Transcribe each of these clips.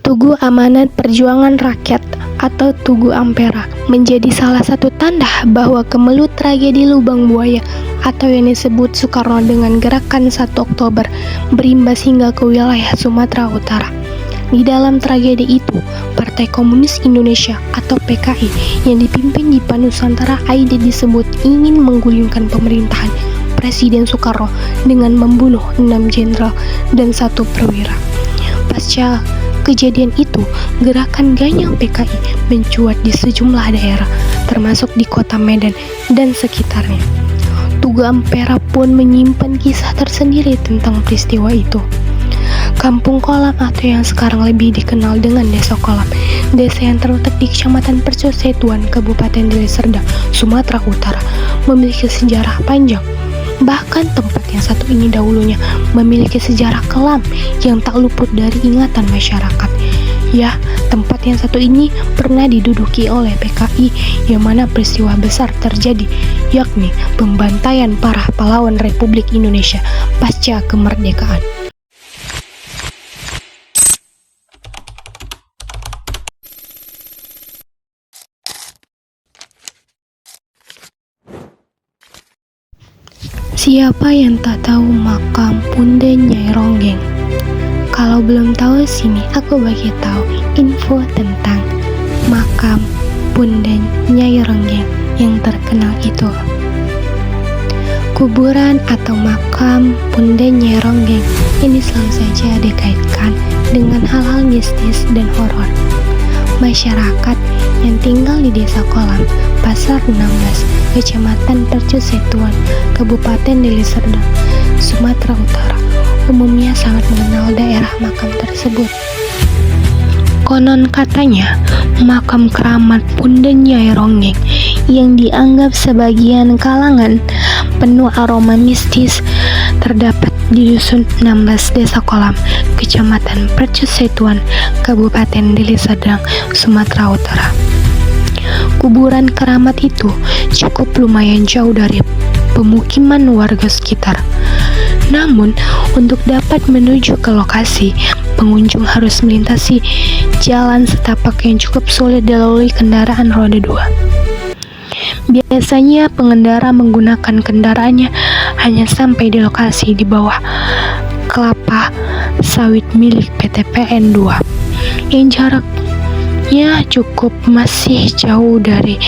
Tugu Amanat Perjuangan Rakyat atau Tugu Ampera menjadi salah satu tanda bahwa kemelut tragedi Lubang Buaya atau yang disebut Soekarno dengan gerakan 1 Oktober berimbas hingga ke wilayah Sumatera Utara. Di dalam tragedi itu, Partai Komunis Indonesia atau PKI yang dipimpin Dipa Nusantara Aidit disebut ingin menggulingkan pemerintahan Presiden Soekarno dengan membunuh 6 jenderal dan 1 perwira. Pasca kejadian itu, gerakan Ganyang PKI mencuat di sejumlah daerah, termasuk di kota Medan dan sekitarnya. Tugu Ampera pun menyimpan kisah tersendiri tentang peristiwa itu. Kampung Kolam atau yang sekarang lebih dikenal dengan Desa Kolam, desa yang terletak di Kecamatan Percosetuan, Kabupaten Deli Serdang, Sumatera Utara, memiliki sejarah panjang. Bahkan tempat yang satu ini dahulunya memiliki sejarah kelam yang tak luput dari ingatan masyarakat. Ya, tempat yang satu ini pernah diduduki oleh PKI yang mana peristiwa besar terjadi, yakni pembantaian para pahlawan Republik Indonesia pasca kemerdekaan. Siapa yang tak tahu makam Punden Nyai Ronggeng? Kalau belum tahu, sini aku bagi tahu info tentang makam Punden Nyai Ronggeng yang terkenal itu. Kuburan atau makam Punden Nyai Ronggeng ini selalu saja dikaitkan dengan hal-hal mistis dan horor. Masyarakat yang tinggal di Desa Kolam, Pasar 16, Kecamatan Percosetuan, Kabupaten Deli Serdang, Sumatera Utara, umumnya sangat mengenal daerah makam tersebut. Konon katanya, makam keramat Punden Nyai Ronggeng yang dianggap sebagian kalangan penuh aroma mistis terdapat di Dusun 16 Desa Kolam, Kecamatan Percosetuan, Kabupaten Deli Serdang, Sumatera Utara. Kuburan keramat itu cukup lumayan jauh dari pemukiman warga sekitar. Namun, untuk dapat menuju ke lokasi, pengunjung harus melintasi jalan setapak yang cukup sulit dilalui kendaraan roda 2. Biasanya pengendara menggunakan kendaraannya hanya sampai di lokasi di bawah kelapa sawit milik PT PN 2 yang jaraknya cukup masih jauh dari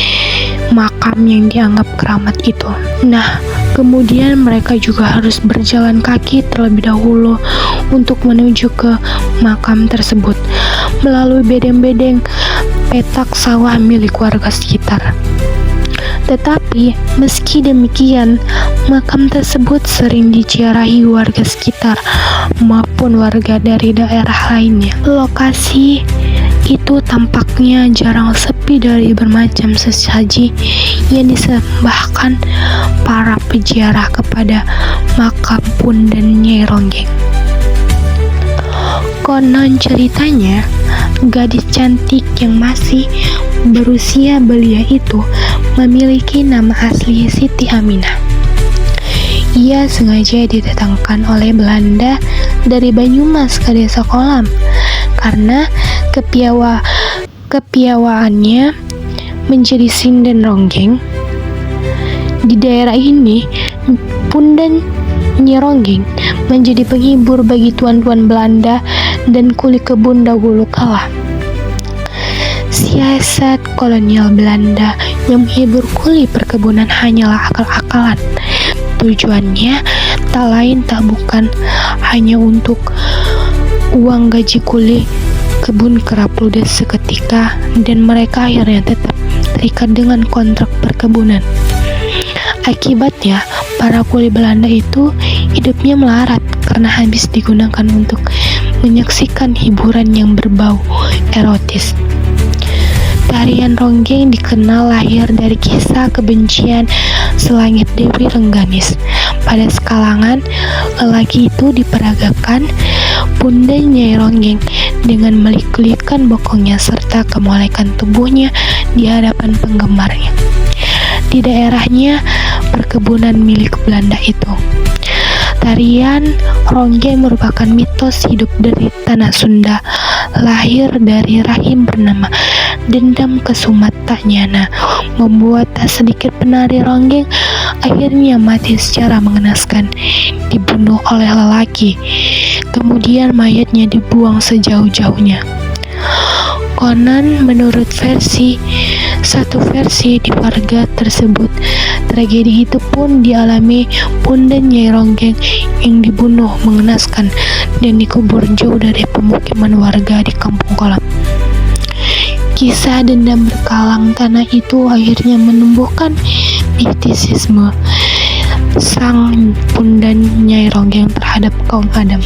makam yang dianggap keramat itu. Nah, kemudian mereka juga harus berjalan kaki terlebih dahulu untuk menuju ke makam tersebut melalui bedeng-bedeng petak sawah milik warga sekitar. Tetapi, meski demikian, makam tersebut sering diziarahi warga sekitar maupun warga dari daerah lainnya. Lokasi itu tampaknya jarang sepi dari bermacam sesaji yang disembahkan para peziarah kepada makam Punden Nyai Ronggeng. Konon ceritanya, gadis cantik yang masih berusia belia itu memiliki nama asli Siti Aminah. Ia sengaja didatangkan oleh Belanda dari Banyumas ke Desa Kolam karena kepiawaannya menjadi sinden ronggeng. Di daerah ini, Punden Nyai Ronggeng menjadi penghibur bagi tuan-tuan Belanda dan kuli kebun dahulu kala. Siasat kolonial Belanda yang menghibur kuli perkebunan hanyalah akal-akalan. Tujuannya tak lain tak bukan hanya untuk uang gaji kuli kebun kerap ludes seketika dan mereka akhirnya tetap terikat dengan kontrak perkebunan. Akibatnya, para kuli Belanda itu hidupnya melarat karena habis digunakan untuk menyaksikan hiburan yang berbau erotis. Tarian Ronggeng dikenal lahir dari kisah kebencian selangit Dewi Rengganis. Pada sekalangan, lelaki itu diperagakan Punden Nyai Ronggeng dengan melik-likan bokongnya serta kemolekan tubuhnya di hadapan penggemarnya. Di daerahnya, perkebunan milik Belanda itu. Tarian Ronggeng merupakan mitos hidup dari tanah Sunda lahir dari rahim bernama Dendam Kesumat Tak Nyana, membuat tak sedikit penari ronggeng akhirnya mati secara mengenaskan, dibunuh oleh lelaki. Kemudian mayatnya dibuang sejauh-jauhnya. Konon menurut satu versi di warga tersebut, tragedi itu pun dialami Bunda Nyai Ronggeng yang dibunuh mengenaskan dan dikubur jauh dari pemukiman warga di Kampung Kolam. Kisah dendam berkalang tanah itu akhirnya menumbuhkan mistisisme sang Bunda Nyai Ronggeng terhadap kaum Adam.